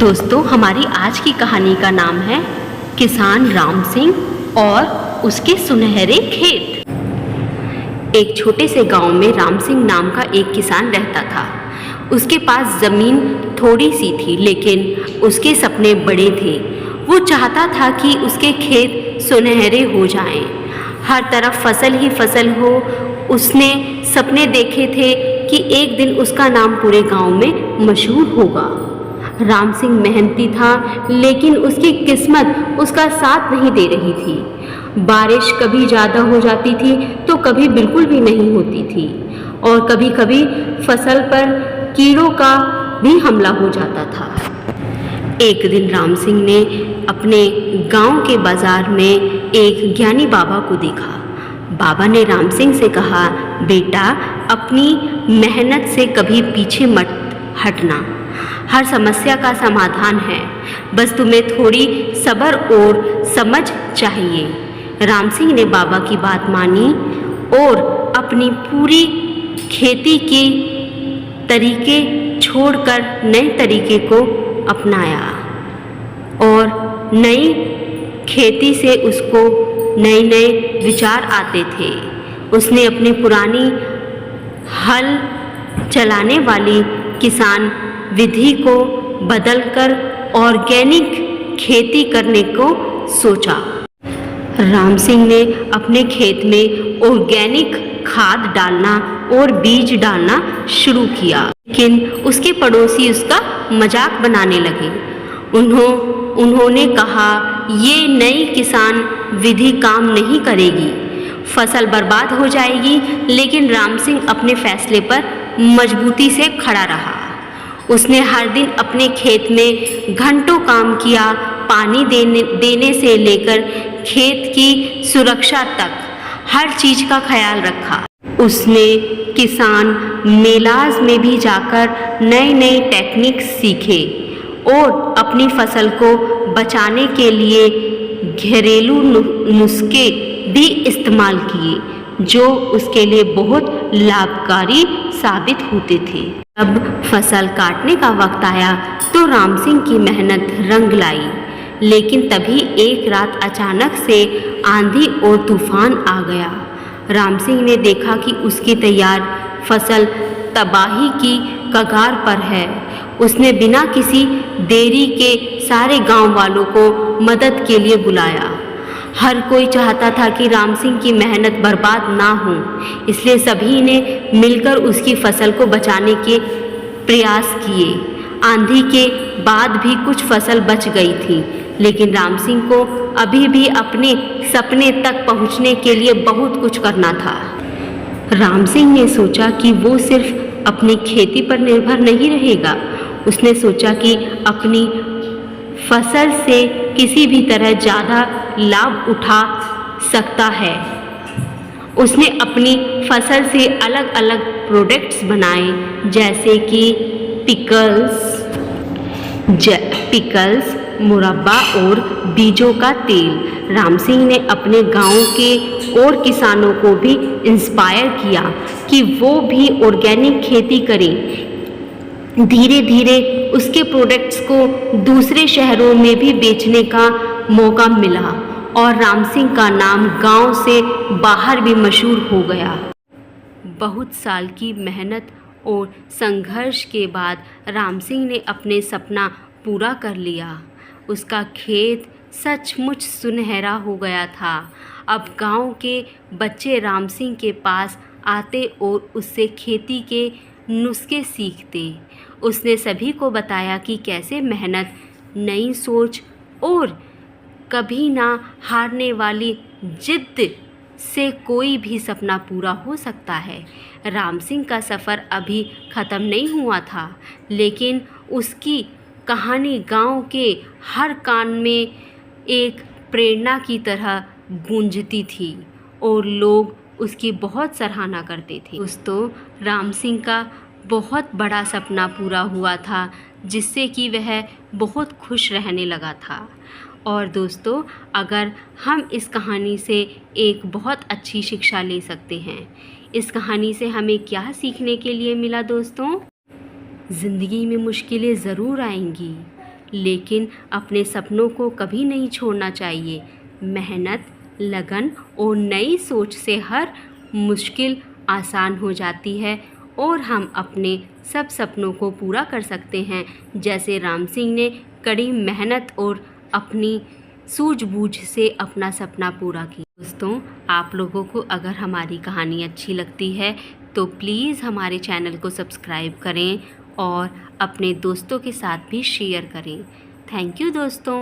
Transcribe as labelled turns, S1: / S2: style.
S1: दोस्तों, हमारी आज की कहानी का नाम है किसान राम सिंह और उसके सुनहरे खेत। एक छोटे से गांव में राम सिंह नाम का एक किसान रहता था। उसके पास ज़मीन थोड़ी सी थी, लेकिन उसके सपने बड़े थे। वो चाहता था कि उसके खेत सुनहरे हो जाएं, हर तरफ फसल ही फसल हो। उसने सपने देखे थे कि एक दिन उसका नाम पूरे गांव में मशहूर होगा। राम सिंह मेहनती था, लेकिन उसकी किस्मत उसका साथ नहीं दे रही थी। बारिश कभी ज़्यादा हो जाती थी तो कभी बिल्कुल भी नहीं होती थी, और कभी कभी फसल पर कीड़ों का भी हमला हो जाता था। एक दिन राम सिंह ने अपने गांव के बाजार में एक ज्ञानी बाबा को देखा। बाबा ने राम सिंह से कहा, बेटा, अपनी मेहनत से कभी पीछे मत हटना। हर समस्या का समाधान है, बस तुम्हें थोड़ी सब्र और समझ चाहिए। राम सिंह ने बाबा की बात मानी और अपनी पूरी खेती के तरीके छोड़कर नए तरीके को अपनाया, और नई खेती से उसको नए नए विचार आते थे। उसने अपनी पुरानी हल चलाने वाली किसान विधि को बदलकर ऑर्गेनिक खेती करने को सोचा। राम सिंह ने अपने खेत में ऑर्गेनिक खाद डालना और बीज डालना शुरू किया, लेकिन उसके पड़ोसी उसका मजाक बनाने लगे। उन्होंने कहा, ये नई किसान विधि काम नहीं करेगी, फसल बर्बाद हो जाएगी। लेकिन राम सिंह अपने फैसले पर मजबूती से खड़ा रहा। उसने हर दिन अपने खेत में घंटों काम किया, पानी देने से लेकर खेत की सुरक्षा तक हर चीज़ का ख्याल रखा। उसने किसान मेलाज में भी जाकर नए नए टेक्निक सीखे और अपनी फसल को बचाने के लिए घरेलू नुस्खे भी इस्तेमाल किए, जो उसके लिए बहुत लाभकारी साबित होते थे। अब फसल काटने का वक्त आया तो राम सिंह की मेहनत रंग लाई, लेकिन तभी एक रात अचानक से आंधी और तूफान आ गया। राम सिंह ने देखा कि उसकी तैयार फसल तबाही की कगार पर है। उसने बिना किसी देरी के सारे गांव वालों को मदद के लिए बुलाया। हर कोई चाहता था कि राम सिंह की मेहनत बर्बाद ना हो, इसलिए सभी ने मिलकर उसकी फसल को बचाने के प्रयास किए। आंधी के बाद भी कुछ फसल बच गई थी, लेकिन राम सिंह को अभी भी अपने सपने तक पहुंचने के लिए बहुत कुछ करना था। राम सिंह ने सोचा कि वो सिर्फ अपनी खेती पर निर्भर नहीं रहेगा। उसने सोचा कि अपनी फसल से किसी भी तरह ज़्यादा लाभ उठा सकता है। उसने अपनी फसल से अलग अलग प्रोडक्ट्स बनाए, जैसे कि पिकल्स, मुरब्बा और बीजों का तेल। राम सिंह ने अपने गांव के और किसानों को भी इंस्पायर किया कि वो भी ऑर्गेनिक खेती करें। धीरे धीरे उसके प्रोडक्ट्स को दूसरे शहरों में भी बेचने का मौका मिला, और राम सिंह का नाम गांव से बाहर भी मशहूर हो गया। बहुत साल की मेहनत और संघर्ष के बाद राम सिंह ने अपने सपना पूरा कर लिया। उसका खेत सचमुच सुनहरा हो गया था। अब गांव के बच्चे राम सिंह के पास आते और उससे खेती के नुस्खे सीखते। उसने सभी को बताया कि कैसे मेहनत, नई सोच और कभी ना हारने वाली जिद्द से कोई भी सपना पूरा हो सकता है। राम सिंह का सफ़र अभी ख़त्म नहीं हुआ था, लेकिन उसकी कहानी गांव के हर कान में एक प्रेरणा की तरह गूंजती थी, और लोग उसकी बहुत सराहना करते थे। दोस्तों, राम सिंह का बहुत बड़ा सपना पूरा हुआ था, जिससे कि वह बहुत खुश रहने लगा था। और दोस्तों, अगर हम इस कहानी से एक बहुत अच्छी शिक्षा ले सकते हैं। इस कहानी से हमें क्या सीखने के लिए मिला दोस्तों? ज़िंदगी में मुश्किलें ज़रूर आएंगी, लेकिन अपने सपनों को कभी नहीं छोड़ना चाहिए। मेहनत, लगन और नई सोच से हर मुश्किल आसान हो जाती है और हम अपने सब सपनों को पूरा कर सकते हैं, जैसे राम सिंह ने कड़ी मेहनत और अपनी सूझबूझ से अपना सपना पूरा किया। दोस्तों, आप लोगों को अगर हमारी कहानी अच्छी लगती है तो प्लीज़ हमारे चैनल को सब्सक्राइब करें और अपने दोस्तों के साथ भी शेयर करें। थैंक यू दोस्तों।